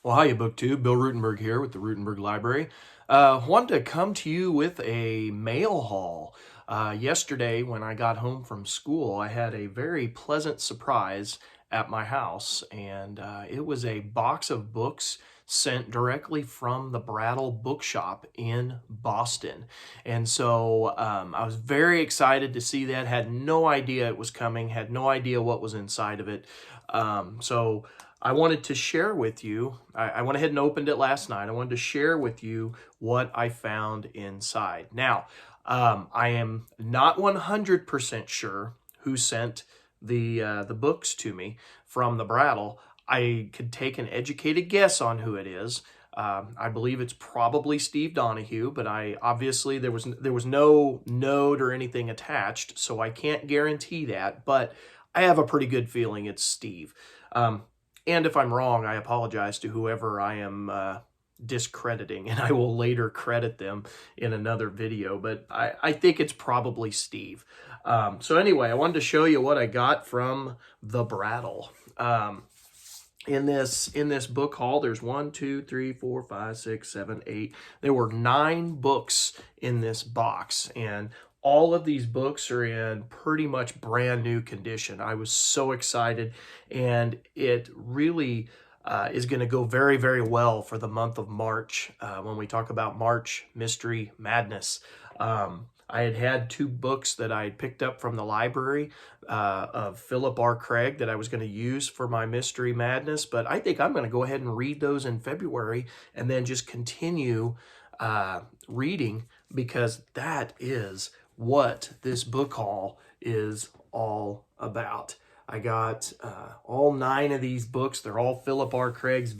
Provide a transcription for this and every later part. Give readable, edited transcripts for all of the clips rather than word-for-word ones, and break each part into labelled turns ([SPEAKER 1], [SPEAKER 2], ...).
[SPEAKER 1] Well, hiya, BookTube. Bill Ruttenberg here with the Ruttenberg Library. Wanted to come to you with a mail haul. Yesterday, when I got home from school, I had a very pleasant surprise at my house, and it was a box of books sent directly from the Brattle Bookshop in Boston. And so I was very excited to see that, had no idea it was coming, had no idea what was inside of it. So I wanted to share with you, I went ahead and opened it last night. I wanted to share with you what I found inside. Now, I am not 100% sure who sent the books to me from the Brattle. I could take an educated guess on who it is. I believe it's probably Steve Donahue, but obviously there was no note or anything attached, so I can't guarantee that, but I have a pretty good feeling it's Steve. And if I'm wrong, I apologize to whoever I am discrediting, and I will later credit them in another video, but I think it's probably Steve. So anyway, I wanted to show you what I got from the Brattle. In this book haul, there's 1, 2, 3, 4, 5, 6, 7, 8. There were 9 books in this box, and all of these books are in pretty much brand new condition. I was so excited, and it really is going to go very, very well for the month of March when we talk about March Mystery Madness. I had 2 books that I had picked up from the library of Philip R. Craig that I was going to use for my Mystery Madness, but I think I'm going to go ahead and read those in February and then just continue reading, because that is what this book haul is all about. I got all 9 of these books. They're all Philip R. Craig's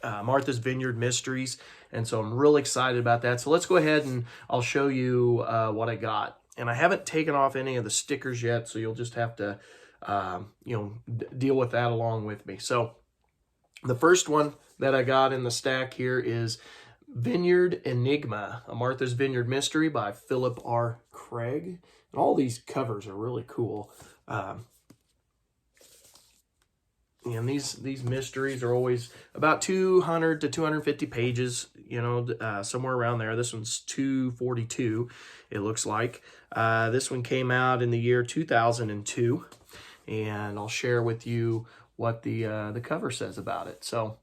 [SPEAKER 1] Martha's Vineyard Mysteries, and so I'm really excited about that. So let's go ahead and I'll show you what I got. And I haven't taken off any of the stickers yet, so you'll just have to deal with that along with me. So the first one that I got in the stack here is Vineyard Enigma, a Martha's Vineyard Mystery by Philip R. Craig. And all these covers are really cool. And these mysteries are always about 200 to 250 pages, somewhere around there. This one's 242, it looks like. This one came out in the year 2002, and I'll share with you what the cover says about it. So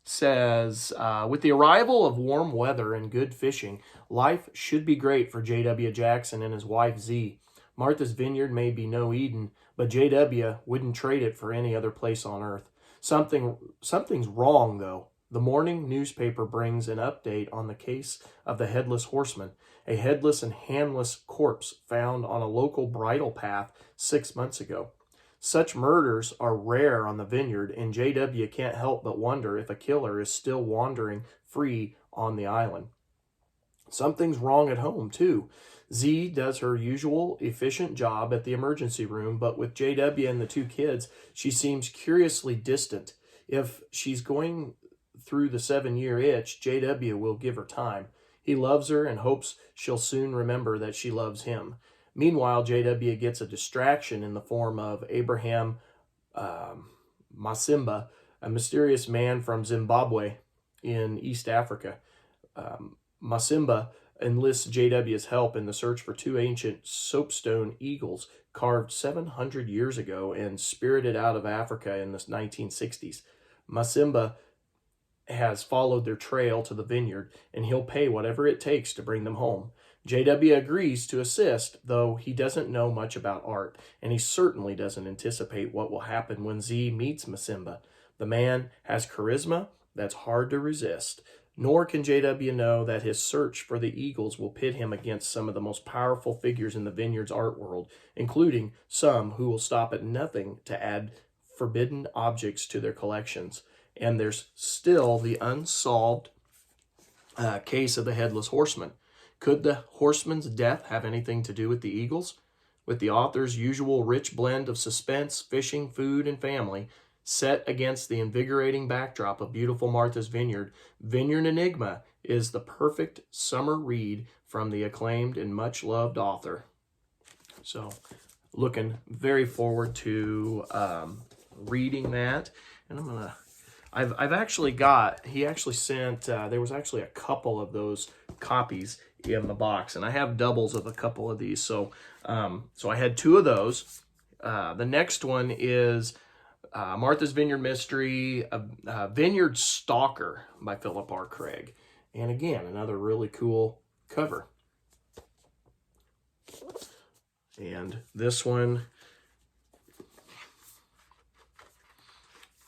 [SPEAKER 1] says, with the arrival of warm weather and good fishing, life should be great for J.W. Jackson and his wife Z. Martha's Vineyard may be no Eden, but J.W. wouldn't trade it for any other place on earth. Something's wrong, though. The morning newspaper brings an update on the case of the Headless Horseman, a headless and handless corpse found on a local bridle path 6 months ago. Such murders are rare on the vineyard, and J.W. can't help but wonder if a killer is still wandering free on the island. Something's wrong at home, too. Z does her usual efficient job at the emergency room, but with J.W. and the 2 kids, she seems curiously distant. If she's going through the 7-year itch, J.W. will give her time. He loves her and hopes she'll soon remember that she loves him. Meanwhile, J.W. gets a distraction in the form of Abraham Masimba, a mysterious man from Zimbabwe in East Africa. Masimba enlists J.W.'s help in the search for 2 ancient soapstone eagles carved 700 years ago and spirited out of Africa in the 1960s. Masimba has followed their trail to the vineyard, and he'll pay whatever it takes to bring them home. J.W. agrees to assist, though he doesn't know much about art, and he certainly doesn't anticipate what will happen when Z meets Masimba. The man has charisma that's hard to resist, nor can J.W. know that his search for the eagles will pit him against some of the most powerful figures in the vineyard's art world, including some who will stop at nothing to add forbidden objects to their collections. And there's still the unsolved case of the Headless Horseman. Could the horseman's death have anything to do with the eagles? With the author's usual rich blend of suspense, fishing, food, and family, set against the invigorating backdrop of beautiful Martha's Vineyard, Vineyard Enigma is the perfect summer read from the acclaimed and much-loved author. So, looking very forward to reading that. And I'm going to I've actually got, he actually sent, there was actually a couple of those copies in the box, and I have doubles of a couple of these. So, so I had 2 of those. The next one is Martha's Vineyard Mystery, Vineyard Stalker by Philip R. Craig. And again, another really cool cover. And this one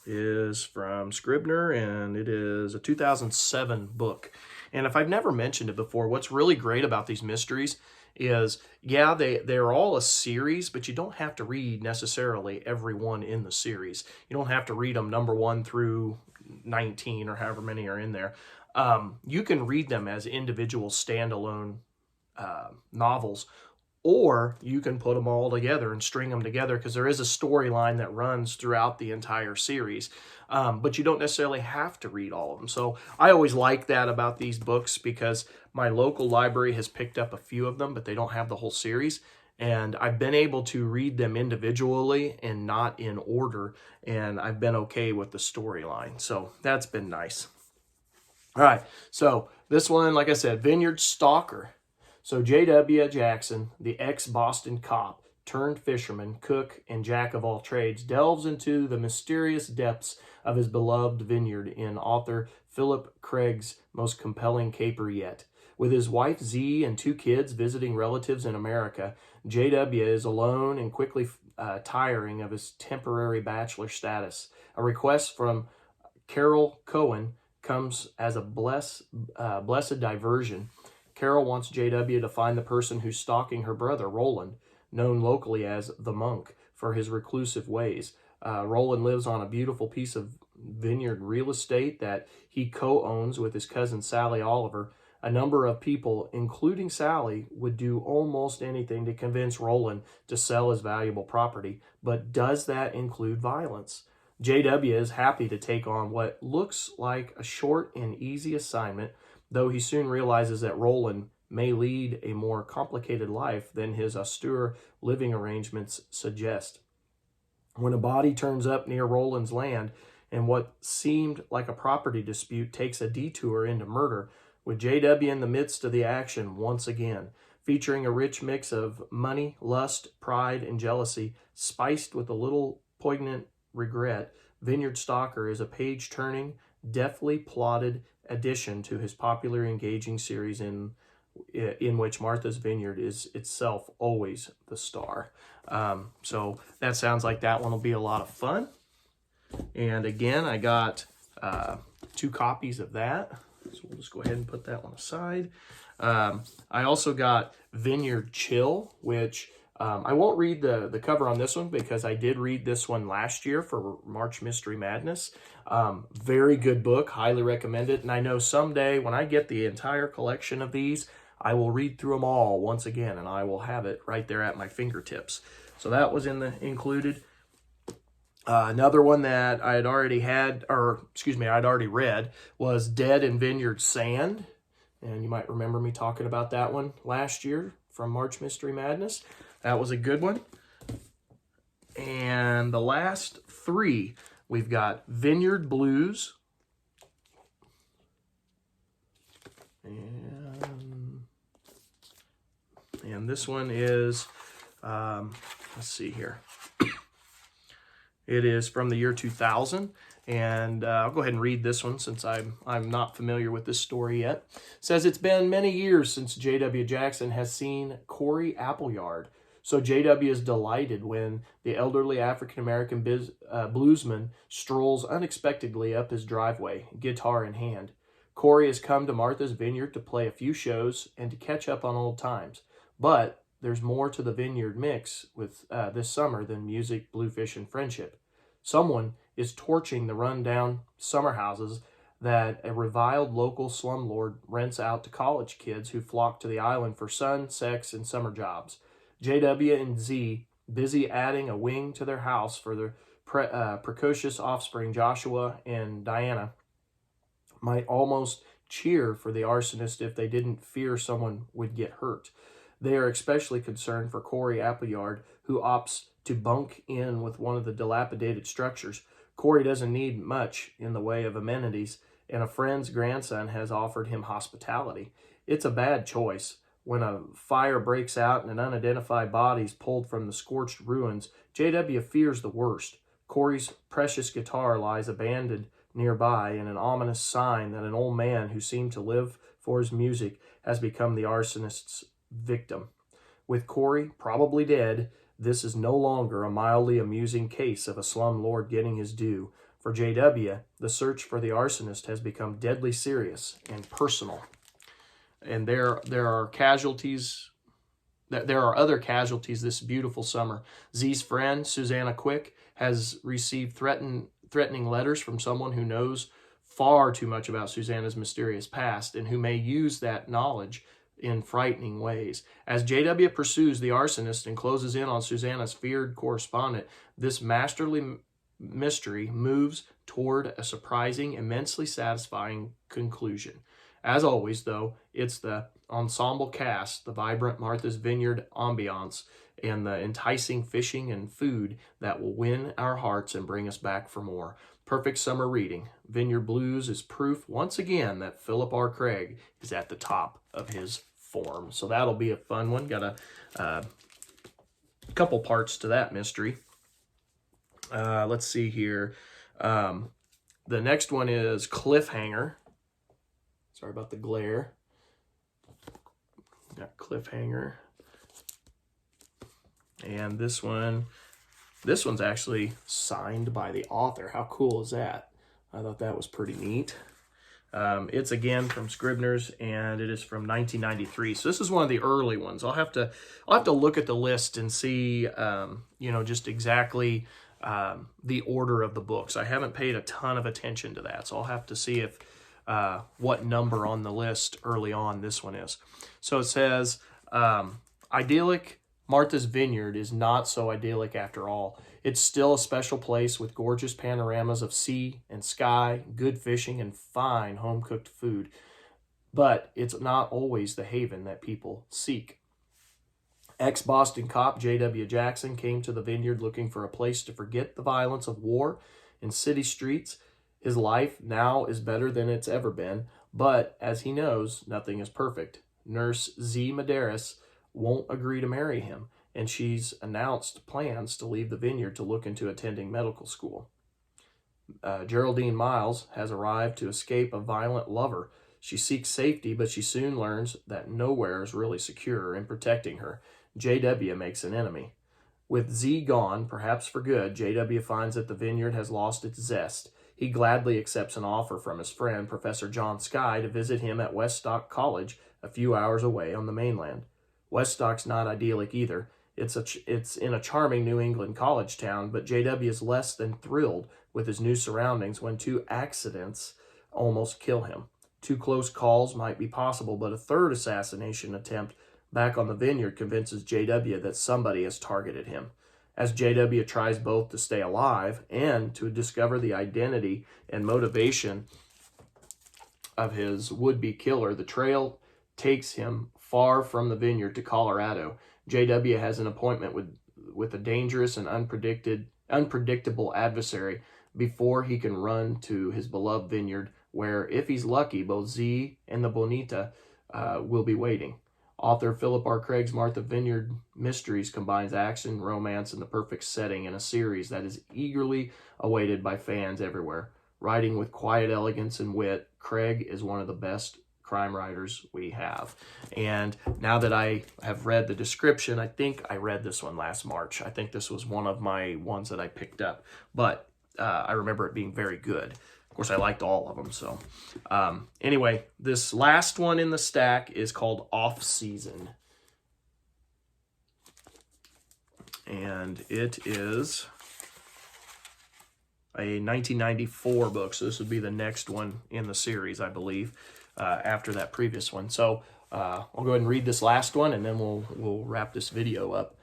[SPEAKER 1] is from Scribner, and it is a 2007 book. And if I've never mentioned it before, what's really great about these mysteries is, yeah, they're all a series, but you don't have to read necessarily every one in the series. You don't have to read them number 1 through 19 or however many are in there. You can read them as individual standalone novels, or you can put them all together and string them together, because there is a storyline that runs throughout the entire series. But you don't necessarily have to read all of them. So I always like that about these books, because my local library has picked up a few of them, but they don't have the whole series. And I've been able to read them individually and not in order, and I've been okay with the storyline. So that's been nice. All right, so this one, like I said, Vineyard Stalker. So J.W. Jackson, the ex-Boston cop, turned fisherman, cook, and jack of all trades, delves into the mysterious depths of his beloved vineyard in author Philip Craig's most compelling caper yet. With his wife Z and 2 kids visiting relatives in America, J.W. is alone and quickly tiring of his temporary bachelor status. A request from Carol Cohen comes as a blessed diversion. Carol wants J.W. to find the person who's stalking her brother, Roland, known locally as the Monk, for his reclusive ways. Roland lives on a beautiful piece of vineyard real estate that he co-owns with his cousin Sally Oliver. A number of people, including Sally, would do almost anything to convince Roland to sell his valuable property. But does that include violence? J.W. is happy to take on what looks like a short and easy assignment, though he soon realizes that Roland may lead a more complicated life than his austere living arrangements suggest. When a body turns up near Roland's land, and what seemed like a property dispute takes a detour into murder, with J.W. in the midst of the action once again, featuring a rich mix of money, lust, pride, and jealousy, spiced with a little poignant regret, Vineyard Stalker is a page-turning, deftly plotted addition to his popular engaging series in which Martha's Vineyard is itself always the star. So that sounds like that one will be a lot of fun. And again, I got 2 copies of that. So we'll just go ahead and put that one aside. I also got Vineyard Chill, which I won't read the cover on this one, because I did read this one last year for March Mystery Madness. Very good book, highly recommend it. And I know someday when I get the entire collection of these, I will read through them all once again, and I will have it right there at my fingertips. So that was included. Another one that I had already I'd already read was Dead in Vineyard Sand. And you might remember me talking about that one last year from March Mystery Madness. That was a good one. And the last 3, we've got Vineyard Blues. And this one is, let's see here. It is from the year 2000, and I'll go ahead and read this one since I'm not familiar with this story yet. It says, it's been many years since J.W. Jackson has seen Corey Appleyard, so J.W. is delighted when the elderly African-American bluesman strolls unexpectedly up his driveway, guitar in hand. Corey has come to Martha's Vineyard to play a few shows and to catch up on old times, but there's more to the Vineyard mix with this summer than music, bluefish, and friendship. Someone is torching the rundown summer houses that a reviled local slumlord rents out to college kids who flock to the island for sun, sex, and summer jobs. J.W. and Z, busy adding a wing to their house for their precocious offspring Joshua and Diana, might almost cheer for the arsonist if they didn't fear someone would get hurt. They are especially concerned for Corey Appleyard, who opts to bunk in with one of the dilapidated structures. Corey doesn't need much in the way of amenities, and a friend's grandson has offered him hospitality. It's a bad choice. When a fire breaks out and an unidentified body is pulled from the scorched ruins, J.W. fears the worst. Corey's precious guitar lies abandoned nearby, and an ominous sign that an old man who seemed to live for his music has become the arsonist's victim. With Corey probably dead, this is no longer a mildly amusing case of a slumlord getting his due. For J.W., the search for the arsonist has become deadly serious and personal. And there are casualties. There are other casualties this beautiful summer. Z's friend, Susanna Quick, has received threatening letters from someone who knows far too much about Susanna's mysterious past and who may use that knowledge in frightening ways. As J.W. pursues the arsonist and closes in on Susanna's feared correspondent, this masterly mystery moves toward a surprising, immensely satisfying conclusion. As always, though, it's the ensemble cast, the vibrant Martha's Vineyard ambiance, and the enticing fishing and food that will win our hearts and bring us back for more. Perfect summer reading. Vineyard Blues is proof once again that Philip R. Craig is at the top of his form. So that'll be a fun one. Got a couple parts to that mystery. Let's see here. The next one is Cliffhanger. Sorry about the glare. Got Cliffhanger. And this one's actually signed by the author. How cool is that? I thought that was pretty neat. It's again from Scribner's, and it is from 1993. So this is one of the early ones. I'll have to look at the list and see, just exactly the order of the books. I haven't paid a ton of attention to that, so I'll have to see if what number on the list early on this one is. So it says, idyllic Martha's Vineyard is not so idyllic after all. It's still a special place with gorgeous panoramas of sea and sky, good fishing, and fine home-cooked food. But it's not always the haven that people seek. Ex-Boston cop J.W. Jackson came to the vineyard looking for a place to forget the violence of war in city streets. His life now is better than it's ever been, but as he knows, nothing is perfect. Nurse Z. Medeiros won't agree to marry him, and she's announced plans to leave the vineyard to look into attending medical school. Geraldine Miles has arrived to escape a violent lover. She seeks safety, but she soon learns that nowhere is really secure in protecting her. J.W. makes an enemy. With Z gone, perhaps for good, J.W. finds that the vineyard has lost its zest. He gladly accepts an offer from his friend, Professor John Skye, to visit him at Weststock College, a few hours away on the mainland. Weststock's not idyllic either. It's in a charming New England college town, but J.W. is less than thrilled with his new surroundings when two accidents almost kill him. Two close calls might be possible, but a third assassination attempt back on the vineyard convinces J.W. that somebody has targeted him. As J.W. tries both to stay alive and to discover the identity and motivation of his would-be killer, the trail takes him far from the vineyard to Colorado. J.W. has an appointment with a dangerous and unpredictable adversary before he can run to his beloved vineyard, where, if he's lucky, both Z and the Bonita will be waiting. Author Philip R. Craig's Martha Vineyard Mysteries combines action, romance, and the perfect setting in a series that is eagerly awaited by fans everywhere. Writing with quiet elegance and wit, Craig is one of the best crime writers we have. And now that I have read the description, I think I read this one last March. I think this was one of my ones that I picked up, but I remember it being very good. Of course, I liked all of them. So anyway, this last one in the stack is called Off Season. And it is a 1994 book. So this would be the next one in the series, I believe, after that previous one. So I'll go ahead and read this last one, and then we'll wrap this video up.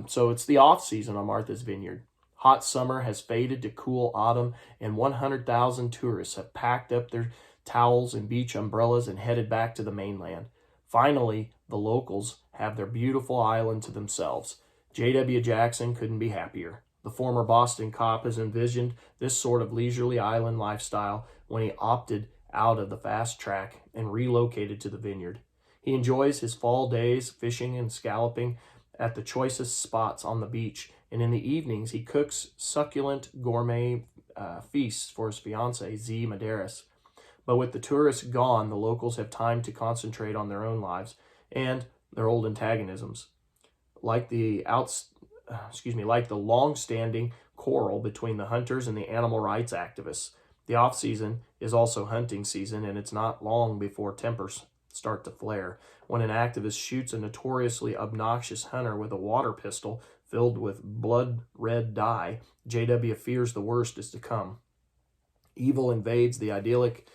[SPEAKER 1] So it's the off season on Martha's Vineyard. Hot summer has faded to cool autumn, and 100,000 tourists have packed up their towels and beach umbrellas and headed back to the mainland. Finally, the locals have their beautiful island to themselves. J.W. Jackson couldn't be happier. The former Boston cop has envisioned this sort of leisurely island lifestyle when he opted out of the fast track and relocated to the vineyard. He enjoys his fall days fishing and scalloping at the choicest spots on the beach, and in the evenings he cooks succulent gourmet feasts for his fiancée, Z. Medeiros. But with the tourists gone, the locals have time to concentrate on their own lives and their old antagonisms. Like the long-standing quarrel between the hunters and the animal rights activists. The off-season is also hunting season, and it's not long before tempers start to flare. When an activist shoots a notoriously obnoxious hunter with a water pistol filled with blood-red dye, JW fears the worst is to come. Evil invades the idyllic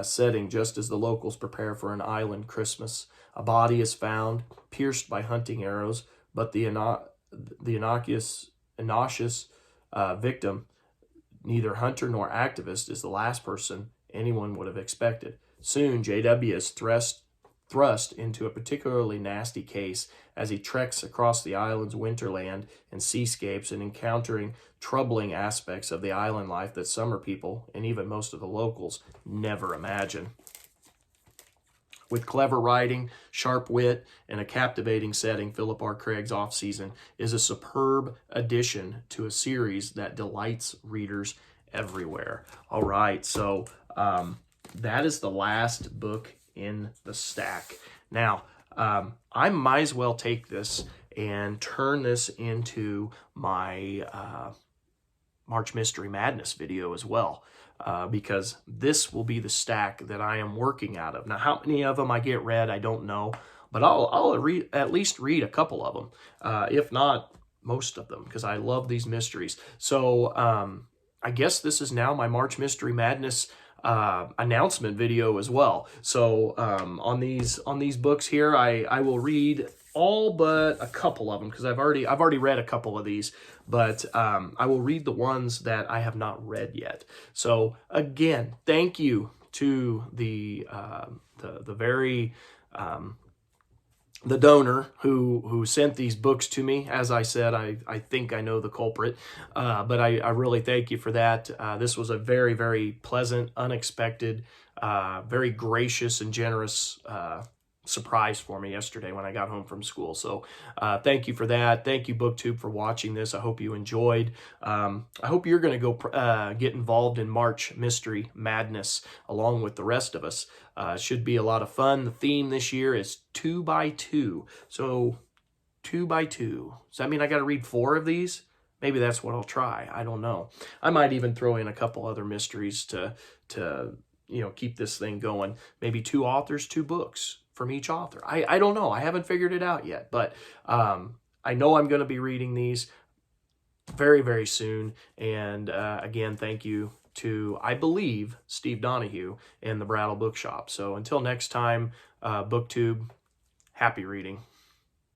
[SPEAKER 1] setting just as the locals prepare for an island Christmas. A body is found, pierced by hunting arrows, but the innocuous victim, neither hunter nor activist, is the last person anyone would have expected. Soon, JW is thrust into a particularly nasty case as he treks across the island's winterland and seascapes and encountering troubling aspects of the island life that summer people, and even most of the locals, never imagine. With clever writing, sharp wit, and a captivating setting, Philip R. Craig's Off-Season is a superb addition to a series that delights readers everywhere. All right, so that is the last book in the stack. Now, I might as well take this and turn this into my March Mystery Madness video as well. Because this will be the stack that I am working out of. Now, how many of them I get read, I don't know, but I'll at least read a couple of them, if not most of them, because I love these mysteries. So I guess this is now my March Mystery Madness announcement video as well. So on these books here, I will read all but a couple of them, because I've already read a couple of these, but I will read the ones that I have not read yet. So again, thank you to the donor who sent these books to me. As I said, I think I know the culprit, but I really thank you for that. This was a very, very pleasant, unexpected, very gracious and generous surprise for me yesterday when I got home from school. So thank you for that. Thank you, BookTube, for watching this. I hope you enjoyed. I hope you're going to go get involved in March Mystery Madness along with the rest of us. It should be a lot of fun. The theme this year is 2 by 2. So 2 by 2. Does that mean I got to read 4 of these? Maybe that's what I'll try. I don't know. I might even throw in a couple other mysteries to keep this thing going. Maybe 2 authors, 2 books from each author. I don't know. I haven't figured it out yet, but I know I'm going to be reading these very, very soon. And again, thank you to, I believe, Steve Donahue and the Brattle Bookshop. So until next time, BookTube, happy reading.